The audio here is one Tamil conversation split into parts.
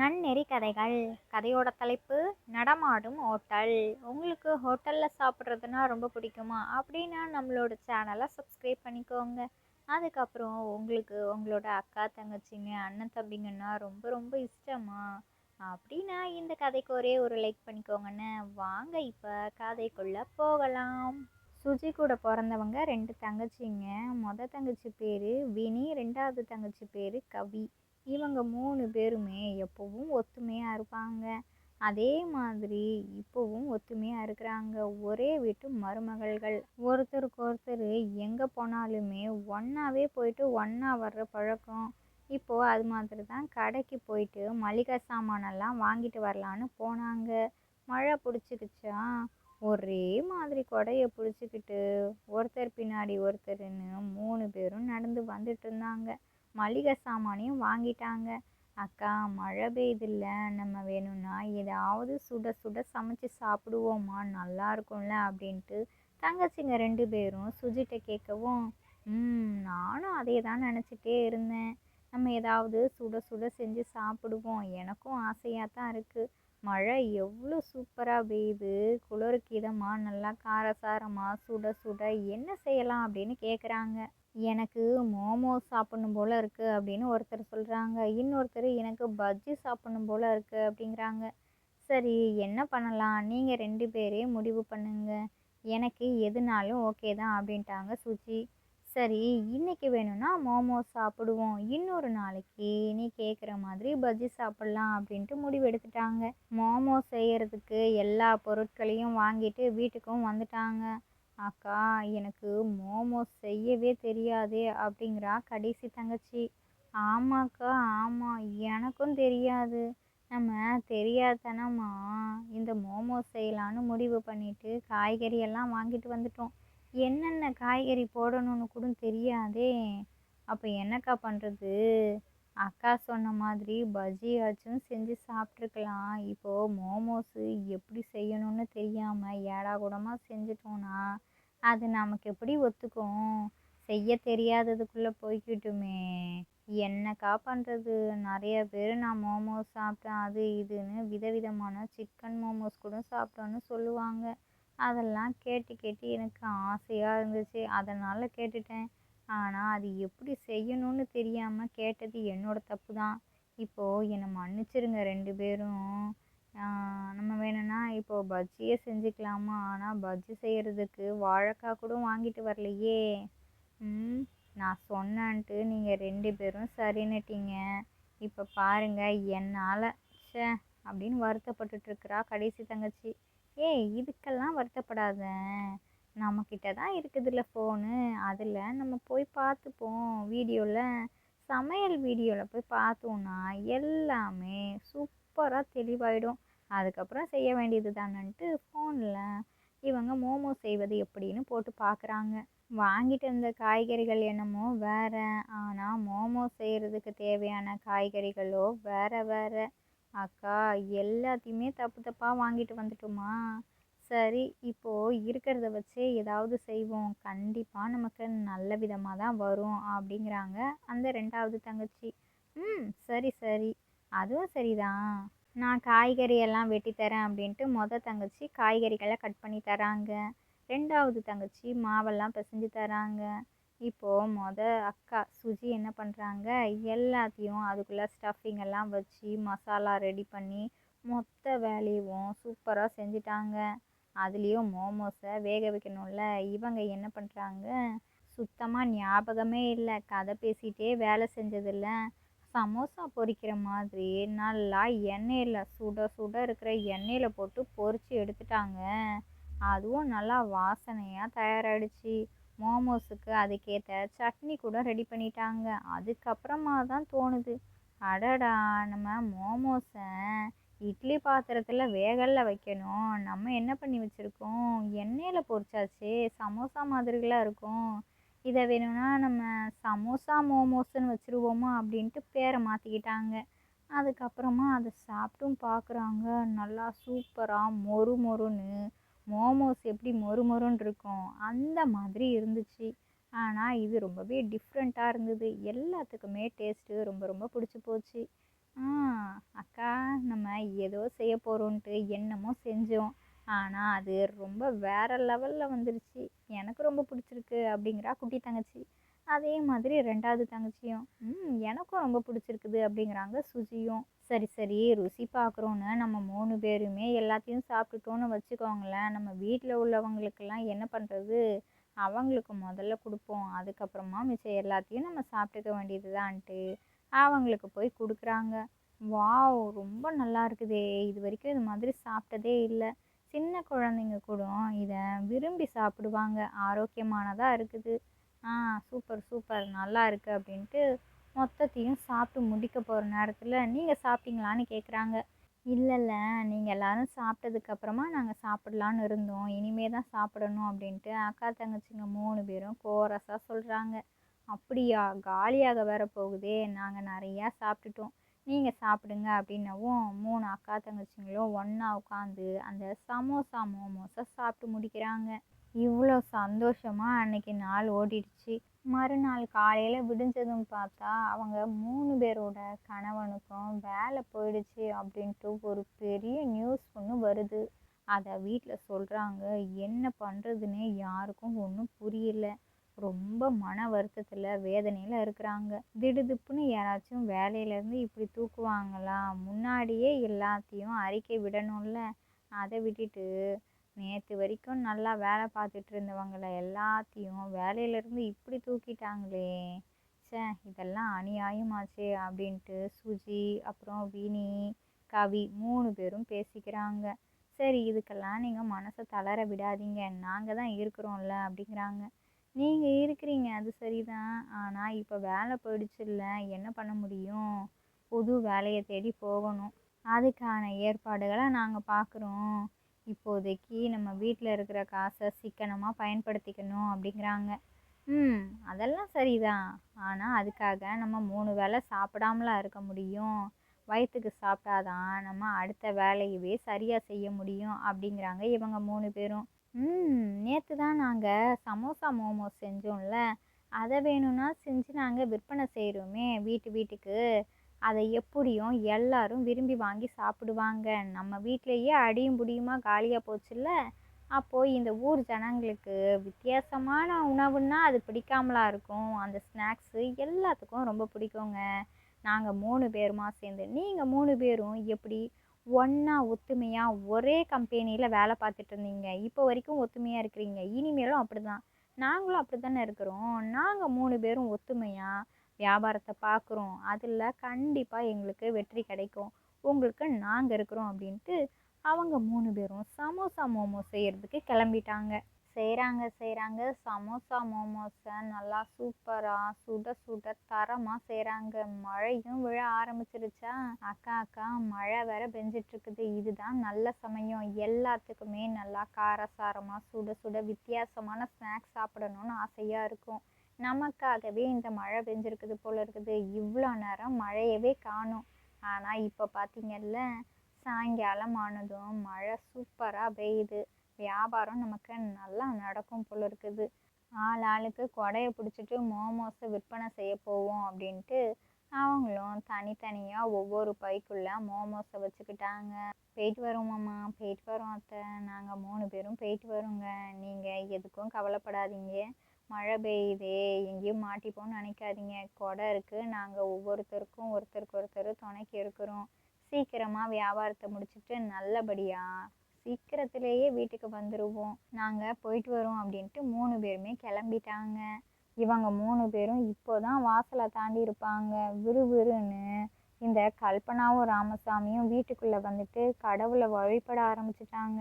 நன்னெறி கதைகள். கதையோட தலைப்பு நடமாடும் ஹோட்டல். உங்களுக்கு ஹோட்டலில் சாப்பிட்றதுனா ரொம்ப பிடிக்குமா அப்படின்னா நம்மளோட சேனலை சப்ஸ்கிரைப் பண்ணிக்கோங்க. அதுக்கப்புறம் உங்களுக்கு உங்களோட அக்கா தங்கச்சிங்க அண்ணன் தம்பிங்கன்னா ரொம்ப ரொம்ப இஷ்டமா அப்படின்னா இந்த கதைக்கு ஒரே ஒரு லைக் பண்ணிக்கோங்கன்னு வாங்க இப்போ கதைக்குள்ளே போகலாம். சுஜி கூட பிறந்தவங்க ரெண்டு தங்கச்சிங்க. தங்கச்சி பேர் வினி, ரெண்டாவது தங்கச்சி பேர் கவி. இவங்க 3 பேருமே எப்பவும் ஒத்துமையாக இருப்பாங்க. அதே மாதிரி இப்போவும் ஒத்துமையாக இருக்கிறாங்க. ஒரே வீட்டு மருமகள்கள். ஒருத்தருக்கு ஒருத்தர் எங்கே போனாலுமே ஒன்றாவே போயிட்டு ஒன்றா வர்ற பழக்கம். இப்போது அது மாதிரி தான் கடைக்கு போயிட்டு மளிகை சாமானெல்லாம் வாங்கிட்டு வரலான்னு போனாங்க. மழை பிடிச்சிக்கிச்சா, ஒரே மாதிரி கொடையை பிடிச்சிக்கிட்டு ஒருத்தர் பின்னாடி ஒருத்தர்னு 3 பேரும் நடந்து வந்துட்டு இருந்தாங்க. மளிகை சாமானையும் வாங்கிட்டாங்க. அக்கா, மழை பெய்யுதில்ல, நம்ம வேணும்னா ஏதாவது சுட சுட சமைச்சு சாப்பிடுவோமா, நல்லா இருக்கும்ல அப்படின்ட்டு தங்கச்சிங்க 2 பேரும் சுஜிட்ட கேட்கவும், நானும் அதே தான் நினச்சிட்டே இருந்தேன். நம்ம ஏதாவது சுட சுட செஞ்சு சாப்பிடுவோம், எனக்கும் ஆசையாக தான் இருக்குது. மழை எவ்வளோ சூப்பராக பெய்யுது, குளிருக்கு இதமாக நல்லா காரசாரமாக சுட சுட என்ன செய்யலாம் அப்படின்னு கேட்குறாங்க. எனக்கு மோமோஸ் சாப்பிடணும் போல் இருக்குது அப்படின்னு ஒருத்தர் சொல்கிறாங்க. இன்னொருத்தர் எனக்கு பஜ்ஜி சாப்பிடணும் போல் இருக்குது அப்படிங்கிறாங்க. சரி, என்ன பண்ணலாம், நீங்கள் 2 பேரே முடிவு பண்ணுங்க, எனக்கு எதுனாலும் ஓகே தான் அப்படின்ட்டாங்க சுஜி. சரி, இன்னைக்கு வேணும்னா மோமோஸ் சாப்பிடுவோம், இன்னொரு நாளைக்கு நீ கேட்குற மாதிரி பஜ்ஜி சாப்பிட்லாம் அப்படின்ட்டு முடிவு எடுத்துட்டாங்க. மோமோஸ் செய்கிறதுக்கு எல்லா பொருட்களையும் வாங்கிட்டு வீட்டுக்கும் வந்துட்டாங்க. அக்கா, எனக்கு மோமோஸ் செய்யவே தெரியாதே அப்படிங்கிறா கடைசி தங்கச்சி. ஆமாக்கா, ஆமாம், எனக்கும் தெரியாது. நம்ம தெரியாதனமா இந்த மோமோஸ் செய்யலான்னு முடிவு பண்ணிட்டு காய்கறி எல்லாம் வாங்கிட்டு வந்துட்டோம். என்னென்ன காய்கறி போடணும்னு கூட தெரியாதே. அப்போ என்னக்கா பண்ணுறது? அக்கா சொன்ன மாதிரி பஜ்ஜியாச்சும் செஞ்சு சாப்பிட்ருக்கலாம். இப்போது மோமோஸு எப்படி செய்யணும்னு தெரியாமல் ஏடா கூடமாக செஞ்சிட்டோன்னா அது நமக்கு எப்படி ஒத்துக்கும்? செய்ய தெரியாததுக்குள்ளே போய்க்கிட்டுமே. என்னக்கா பண்ணுறது? நிறைய பேர் நான் மோமோஸ் சாப்பிட்டேன் அது இதுன்னு விதவிதமான சிக்கன் மோமோஸ் கூட சாப்பிட்டோன்னு சொல்லுவாங்க. அதெல்லாம் கேட்டு கேட்டு எனக்கு ஆசையாக இருந்துச்சு, அதனால் கேட்டுட்டேன். ஆனால் அது எப்படி செய்யணும்னு தெரியாமல் கேட்டது என்னோட தப்பு தான். இப்போது என்னை மன்னிச்சிருங்க 2 பேரும். நம்ம வேணும்னா இப்போது பஜ்ஜியே செஞ்சுக்கலாமா? ஆனால் பஜ்ஜி செய்கிறதுக்கு வாழைக்காய் கூட வாங்கிட்டு வரலையே. நான் சொன்னேன்ட்டு நீங்கள் 2 பேரும் சரின்னுட்டீங்க. இப்போ பாருங்கள் என்னால் ச்சே அப்படின்னு வருத்தப்பட்டுட்ருக்குறா கடைசி தங்கச்சி. ஏய், இதுக்கெல்லாம் வருத்தப்படாத, நம்மக்கிட்ட தான் இருக்குதுல்ல ஃபோனு, அதில் நம்ம போய் பார்த்துப்போம். சமையல் வீடியோவில் போய் பார்த்தோன்னா எல்லாமே சூப்பராக தெளிவாயிடும். அதுக்கப்புறம் செய்ய வேண்டியது தானன்ட்டு ஃபோனில் இவங்க மோமோ செய்வது எப்படின்னு போட்டு பார்க்குறாங்க. வாங்கிட்டு வந்த காய்கறிகள் என்னமோ வேறு, ஆனால் மோமோ செய்கிறதுக்கு தேவையான காய்கறிகளோ வேறு வேறு. அக்கா, எல்லாத்தையுமே தப்பு தப்பாக வாங்கிட்டு வந்துட்டோமா? சரி, இப்போது இருக்கிறத வச்சே ஏதாவது செய்வோம், கண்டிப்பாக நமக்கு நல்ல விதமாக தான் வரும் அப்படிங்கிறாங்க அந்த 2வது தங்கச்சி. சரி சரி, அதுவும் சரிதான், நான் காய்கறி எல்லாம் வெட்டி தரேன் அப்படின்ட்டு தங்கச்சி காய்கறிகளை கட் பண்ணி தராங்க. 2வது தங்கச்சி மாவெல்லாம் பிசைஞ்சு தராங்க. இப்போது அக்கா சுஜி என்ன பண்ணுறாங்க, எல்லாத்தையும் அதுக்குள்ளே ஸ்டஃபிங் எல்லாம் வச்சு மசாலா ரெடி பண்ணி மொத்த வேலையும் சூப்பராக செஞ்சிட்டாங்க. அதுலேயும் மோமோஸை வேக வைக்கணும்ல, இவங்க என்ன பண்ணுறாங்க, சுத்தமாக ஞாபகமே இல்லை, கதை பேசிகிட்டே வேலை செஞ்சதில்ல, சமோசா பொரிக்கிற மாதிரி நல்லா எண்ணெயில் சுட சுட இருக்கிற எண்ணெயில் போட்டு பொரித்து எடுத்துட்டாங்க. அதுவும் நல்லா வாசனையாக தயாராகிடுச்சு. மோமோஸுக்கு அதுக்கேற்ற சட்னி கூட ரெடி பண்ணிட்டாங்க. அதுக்கப்புறமா தான் தோணுது, அடடா, நம்ம மோமோஸை இட்லி பாத்திரத்தில் வேகல்ல வைக்கணும், நம்ம என்ன பண்ணி வச்சுருக்கோம், எண்ணெயில் பொரிச்சாச்சே, சமோசா மாதிரிலாம் இருக்கும். இதை வேணும்னா நம்ம சமோசா மோமோஸ்ன்னு வச்சுருவோமா அப்படின்ட்டு பேரை மாற்றிக்கிட்டாங்க. அதுக்கப்புறமா அதை சாப்பிட்டும் பார்க்குறாங்க. நல்லா சூப்பராக மொறு மொறுன்னு மோமோஸ் எப்படி மொறு மொறுன்னு இருக்கும் அந்த மாதிரி இருந்துச்சு. ஆனால் இது ரொம்பவே டிஃப்ரெண்ட்டாக இருந்தது. எல்லாத்துக்குமே டேஸ்ட்டு ரொம்ப ரொம்ப பிடிச்சி போச்சு. அக்கா, ஏதோ செய்ய போகிறோன்ட்டு என்னமோ செஞ்சோம். ஆனால் அது ரொம்ப வேற லெவலில் வந்துருச்சு. எனக்கு ரொம்ப பிடிச்சிருக்கு அப்படிங்கிறா குட்டி தங்கச்சி. அதே மாதிரி 2வது தங்கச்சியும் எனக்கும் ரொம்ப பிடிச்சிருக்குது அப்படிங்கிறாங்க சுஜியும். சரி சரி ருசி பார்க்குறோன்னு நம்ம 3 பேருமே எல்லாத்தையும் சாப்பிட்டுட்டோன்னு வச்சுக்கோங்களேன், நம்ம வீட்டில் உள்ளவங்களுக்கெல்லாம் என்ன பண்ணுறது? அவங்களுக்கு முதல்ல கொடுப்போம், அதுக்கப்புறமா மிச்சம் எல்லாத்தையும் நம்ம சாப்பிட்டுக்க வேண்டியது தான்ட்டு அவங்களுக்கு போய் கொடுக்குறாங்க. வாவ்! ரொம்ப நல்லா இருக்குதே! இது வரைக்கும் இது மாதிரி சாப்பிட்டதே இல்லை. சின்ன குழந்தைங்க கூட இதை விரும்பி சாப்பிடுவாங்க. ஆரோக்கியமானதாக இருக்குது. ஆ சூப்பர் சூப்பர் நல்லா இருக்கு அப்படின்ட்டு மொத்தத்தையும் சாப்பிட்டு முடிக்க போகிற நேரத்தில் நீங்கள் சாப்பிட்டீங்களான்னு கேட்குறாங்க. இல்லைல்ல, நீங்கள் எல்லாரும் சாப்பிட்டதுக்கப்புறமா நாங்கள் சாப்பிட்லான்னு இருந்தோம், இனிமே தான் சாப்பிடணும் அப்படின்ட்டு அக்கா தங்கச்சிங்க 3 பேரும் கோரஸாக சொல்கிறாங்க. அப்படியா, காலியாக வேற போகுதே, நாங்கள் நிறையா சாப்பிட்டுட்டோம், நீங்கள் சாப்பிடுங்க அப்படின்னவும் 3 அக்கா தங்கச்சிங்களும் ஒன்றா உட்காந்து அந்த சமோசா மோமோஸை சாப்பிட்டு முடிக்கிறாங்க. இவ்வளோ சந்தோஷமா அன்னைக்கு நாள் ஓடிடுச்சு. மறுநாள் காலையில் விடிஞ்சதும் பார்த்தா அவங்க 3 பேரோட கணவனுக்கும் வேலை போயிடுச்சு அப்படின்ட்டு ஒரு பெரிய நியூஸ் ஒன்று வருது. அதை வீட்டில் சொல்கிறாங்க. என்ன பண்ணுறதுன்னே யாருக்கும் ஒன்றும் புரியல. ரொம்ப மன வருத்தத்தில் வேதனையில் இருக்கிறாங்க. திடுதிப்புன்னு யாராச்சும் வேலையிலேருந்து இப்படி தூக்குவாங்களா? முன்னாடியே எல்லாத்தையும் அறிக்கை விடணும்ல. அதை விட்டுட்டு நேற்று வரைக்கும் நல்லா வேலை பார்த்துட்டு இருந்தவங்களை எல்லாத்தையும் வேலையிலேருந்து இப்படி தூக்கிட்டாங்களே. ச்சே, இதெல்லாம் அநியாயமாச்சே அப்படின்ட்டு சுஜி, அப்புறம் வினி, கவி 3 பேரும் பேசிக்கிறாங்க. சரி, இதுக்கெல்லாம் நீங்கள் மனசை தளர விடாதீங்க, நாங்கள் தான் இருக்கிறோம்ல அப்படிங்கிறாங்க. நீங்கள் இருக்கிறீங்க அது சரிதான், ஆனால் இப்போ வேலை போயிடுச்சுல்ல, என்ன பண்ண முடியும்? புது வேலையை தேடி போகணும். அதுக்கான ஏற்பாடுகளை நாங்கள் பார்க்குறோம். இப்போதைக்கு நம்ம வீட்டில் இருக்கிற காசை சிக்கனமாக பயன்படுத்திக்கணும் அப்படிங்கிறாங்க. அதெல்லாம் சரிதான். ஆனால் அதுக்காக நம்ம 3 வேளை சாப்பிடாமலாம் இருக்க முடியும். வயிற்றுக்கு சாப்பிட்டாதான் நம்ம அடுத்த வேலையவே சரியாக செய்ய முடியும் அப்படிங்கிறாங்க இவங்க 3 பேரும். நேற்று தான் நாங்கள் சமோசா மோமோஸ் செஞ்சோம்ல, அதை வேணும்னா செஞ்சு நாங்கள் விற்பனை செய்கிறோமே வீட்டுக்கு. அதை எப்படியும் எல்லாரும் விரும்பி வாங்கி சாப்பிடுவாங்க. நம்ம வீட்டிலையே அடியும் புடியுமா காலியாக போச்சுல்ல. அப்போது இந்த ஊர் ஜனங்களுக்கு வித்தியாசமான உணவுன்னா அது பிடிக்காமலா இருக்கும்? அந்த ஸ்நாக்ஸு எல்லாத்துக்கும் ரொம்ப பிடிக்குங்க. நாங்கள் 3 பேருமா சேர்ந்து, நீங்கள் 3 பேரும் எப்படி ஒன்றா ஒத்துமையாக ஒரே கம்பெனியில் வேலை பார்த்துட்டு இருந்தீங்க, இப்போ வரைக்கும் ஒத்துமையாக இருக்கிறீங்க, இனிமேலும் அப்படி தான். நாங்களும் அப்படி தானே இருக்கிறோம். நாங்கள் 3 பேரும் ஒத்துமையாக வியாபாரத்தை பார்க்குறோம். அதில் கண்டிப்பாக எங்களுக்கு வெற்றி கிடைக்கும். உங்களுக்கு நாங்கள் இருக்கிறோம் அப்படின்ட்டு அவங்க 3 பேரும் சமோசா மோமோஸ் செய்கிறதுக்கு கிளம்பிட்டாங்க. செய்கிறாங்க சமோசா மோமோஸை நல்லா சூப்பராக சுட சுட தரமாக செய்கிறாங்க. மழையும் விழ ஆரம்பிச்சிருச்சா. அக்கா மழை வேற பெஞ்சிட்ருக்குது. இதுதான் நல்ல சமயம். எல்லாத்துக்குமே நல்லா காரசாரமாக சுட சுட வித்தியாசமான ஸ்நாக்ஸ் சாப்பிடணும்னு ஆசையாக இருக்கும். நமக்காகவே இந்த மழை பெஞ்சிருக்குது போல இருக்குது. இவ்வளோ நேரம் மழையவே காணும். ஆனால் இப்போ பார்த்தீங்கல்ல, சாயங்காலம் ஆனதும் மழை சூப்பராக பெய்யுது. வியாபாரம் நமக்கு நல்லா நடக்கும் போல இருக்குது. ஆளுக்கு கொடையை பிடிச்சிட்டு மோமோஸை விற்பனை செய்ய போவோம் அப்படின்ட்டு அவங்களும் தனித்தனியாக ஒவ்வொரு பைக்குள்ளே மோமோஸை வச்சுக்கிட்டாங்க. போயிட்டு வரோமாம்மா, போயிட்டு வரோம் அத்தை, நாங்கள் 3 பேரும் போயிட்டு வரோங்க, நீங்கள் எதுக்கும் கவலைப்படாதீங்க. மழை பெய்யுதே, எங்கேயும் மாட்டிப்போன்னு நினைக்காதீங்க. கொடை இருக்குது, நாங்கள் ஒவ்வொருத்தருக்கும் ஒருத்தருக்கு ஒருத்தர் துணைக்கு இருக்கிறோம். சீக்கிரமாக வியாபாரத்தை முடிச்சுட்டு நல்லபடியாக சீக்கிரத்திலேயே வீட்டுக்கு வந்துடுவோம். நாங்கள் போயிட்டு வரோம் அப்படின்ட்டு 3 பேருமே கிளம்பிட்டாங்க. இவங்க 3 பேரும் இப்போ தான் வாசலை தாண்டி இருப்பாங்க. விறுவிறுன்னு இந்த கல்பனாவும் ராமசாமியும் வீட்டுக்குள்ளே வந்துட்டு கடவுளை வழிபட ஆரம்பிச்சிட்டாங்க.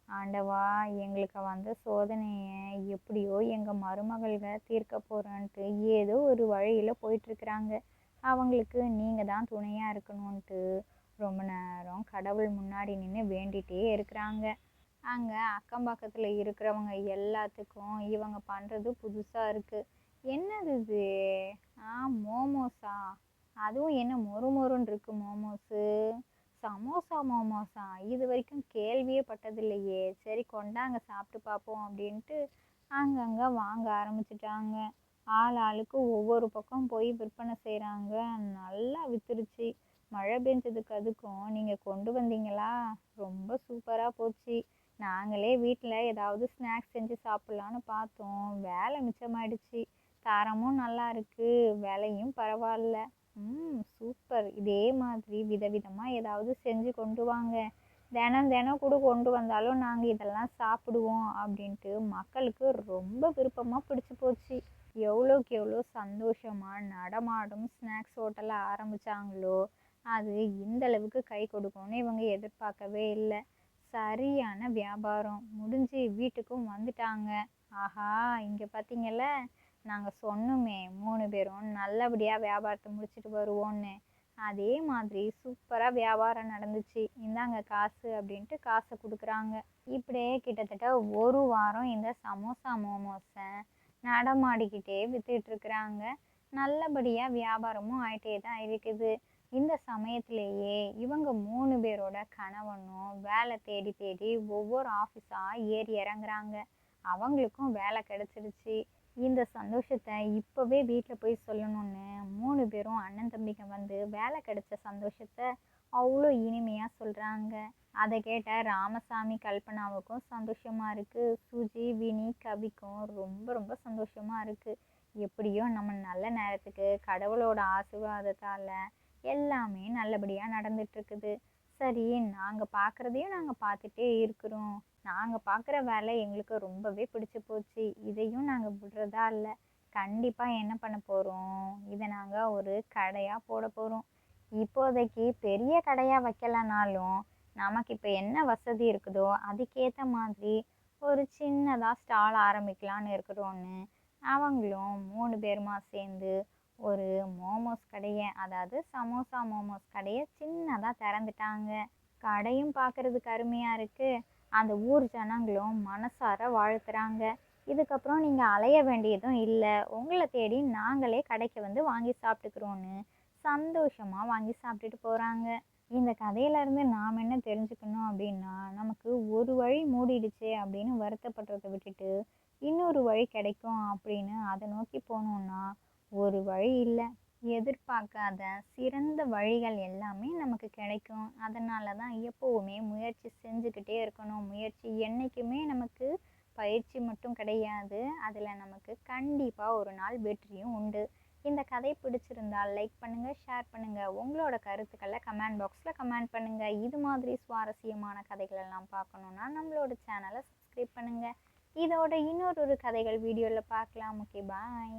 ஆண்டவா, எங்களுக்கு வந்த சோதனையை எப்படியோ எங்கள் மருமகள்க தீர்க்க போகிறோன்ட்டு ஏதோ ஒரு வழியில் போயிட்டுருக்குறாங்க. அவங்களுக்கு நீங்கள் தான் துணையாக இருக்கணும்ன்ட்டு ரொம்ப நேரம் கடவுள் முன்னாடி நின்று வேண்டிகிட்டே இருக்கிறாங்க. அங்கே அக்கம் பக்கத்தில் இருக்கிறவங்க எல்லாத்துக்கும் இவங்க பண்ணுறது புதுசாக இருக்குது. என்னது இது? மோமோஸா? அதுவும் என்ன மொறு மொறுன்னு இருக்குது மோமோஸு. சமோசா மோமோஸா? இது வரைக்கும் கேள்வியே பட்டதில்லையே. சரி கொண்டாங்க சாப்பிட்டு பார்ப்போம் அப்படின்ட்டு அங்கங்கே வாங்க ஆரம்பிச்சிட்டாங்க. ஆளுக்கு ஒவ்வொரு பக்கம் போய் விற்பனை செய்கிறாங்க. நல்லா விற்றுருச்சு. மழை பெஞ்சதுக்கு அதுக்கும் நீங்கள் கொண்டு வந்தீங்களா? ரொம்ப சூப்பராக போச்சு. நாங்களே வீட்டில் ஏதாவது ஸ்நாக்ஸ் செஞ்சு சாப்பிட்லான்னு பார்த்தோம். வேலை மிச்சமாயிடுச்சு. தரமும் நல்லா இருக்கு, விலையும் பரவாயில்ல. சூப்பர். இதே மாதிரி விதவிதமாக ஏதாவது செஞ்சு கொண்டு வாங்க. தினம் தினம் கூட கொண்டு வந்தாலும் நாங்கள் இதெல்லாம் சாப்பிடுவோம் அப்படின்ட்டு மக்களுக்கு ரொம்ப விருப்பமாக பிடிச்சி போச்சு. எவ்வளோக்கு எவ்வளோ சந்தோஷமாக நடமாடும் ஸ்நாக்ஸ் ஹோட்டலை ஆரம்பித்தாங்களோ அது இந்த அளவுக்கு கை கொடுக்கும்னு இவங்க எதிர்பார்க்கவே இல்லை. சரியான வியாபாரம் முடிஞ்சு வீட்டுக்கும் வந்துட்டாங்க. ஆஹா, இங்கே பார்த்தீங்கல்ல, நாங்கள் சொன்னோமே 3 பேரும் நல்லபடியாக வியாபாரத்தை முடிச்சுட்டு வருவோன்னு. அதே மாதிரி சூப்பராக வியாபாரம் நடந்துச்சு. இந்தாங்க காசு அப்படின்ட்டு காசை கொடுக்குறாங்க. இப்படியே கிட்டத்தட்ட ஒரு வாரம் இந்த சமோசா மோமோஸை நடமாடிக்கிட்டே வித்துட்ருக்குறாங்க. நல்லபடியாக வியாபாரமும் ஆயிட்டே தான் இருக்குது. இந்த சமயத்திலேயே இவங்க 3 பேரோட கணவனும் வேலை தேடி தேடி ஒவ்வொரு ஆஃபீஸாக ஏறி இறங்குறாங்க. அவங்களுக்கும் வேலை கிடச்சிருச்சு. இந்த சந்தோஷத்தை இப்போவே வீட்டில் போய் சொல்லணும்னு 3 பேரும் அண்ணன் தம்பிங்க வந்து வேலை கிடைச்ச சந்தோஷத்தை அவ்வளோ இனிமையாக சொல்கிறாங்க. அதை கேட்ட ராமசாமி கல்பனாவுக்கும் சந்தோஷமாக இருக்குது. சுஜி வினி கவிக்கும் ரொம்ப ரொம்ப சந்தோஷமாக இருக்குது. எப்படியோ நம்ம நல்ல நேரத்துக்கு கடவுளோட ஆசீர்வாதத்தால் எல்லாமே நல்லபடியாக நடந்துட்டுருக்குது. சரி, நாங்கள் பார்க்குறதையும் நாங்கள் பார்த்துட்டே இருக்கிறோம். நாங்கள் பார்க்குற வேலை எங்களுக்கு ரொம்பவே பிடிச்சி போச்சு. இதையும் நாங்கள் விடுறதா இல்லை. கண்டிப்பாக என்ன பண்ண போகிறோம், இதை நாங்கள் ஒரு கடையாக போட போகிறோம். இப்போதைக்கு பெரிய கடையாக வைக்கலனாலும் நமக்கு இப்போ என்ன வசதி இருக்குதோ அதுக்கேற்ற மாதிரி ஒரு சின்னதாக ஸ்டால் ஆரம்பிக்கலான்னு இருக்கிறோன்னு அவங்களும் 3 பேருமா சேர்ந்து ஒரு மோமோஸ் கடையை, அதாவது சமோசா மோமோஸ் கடையை சின்னதாக திறந்துட்டாங்க. கடையும் பார்க்குறதுக்கு அருமையாக இருக்குது. அந்த ஊர் ஜனங்களும் மனசார வாழ்த்துறாங்க. இதுக்கப்புறம் நீங்கள் அலைய வேண்டியதும் இல்லை, உங்களை தேடி நாங்களே கடைக்கு வந்து வாங்கி சாப்பிட்டுக்கிறோன்னு சந்தோஷமாக வாங்கி சாப்பிட்டுட்டு போகிறாங்க. இந்த கதையிலேருந்து நாம் என்ன தெரிஞ்சுக்கணும் அப்படின்னா, நமக்கு ஒரு வழி மூடிடுச்சே அப்படின்னு வருத்தப்படுறதை விட்டுட்டு இன்னொரு வழி கிடைக்கும் அப்படின்னு அதை நோக்கி போனோம்னா ஒரு வழி இல்லை, எதிர்பார்க்காத சிறந்த வழிகள் எல்லாமே நமக்கு கிடைக்கும். அதனால தான் எப்போவுமே முயற்சி செஞ்சுக்கிட்டே இருக்கணும். முயற்சி என்றைக்குமே நமக்கு பயிற்சி மட்டும் கிடையாது, அதில் நமக்கு கண்டிப்பாக ஒரு நாள் வெற்றியும் உண்டு. இந்த கதை பிடிச்சிருந்தால் லைக் பண்ணுங்கள், ஷேர் பண்ணுங்கள், உங்களோட கருத்துக்களை கமெண்ட் பாக்ஸில் கமெண்ட் பண்ணுங்கள். இது மாதிரி சுவாரஸ்யமான கதைகள் எல்லாம் பார்க்கணுன்னா நம்மளோட சேனலை சப்ஸ்கிரைப் பண்ணுங்கள். இதோட இன்னொரு கதைகள் வீடியோவில் பார்க்கலாம். ஓகே, பாய்.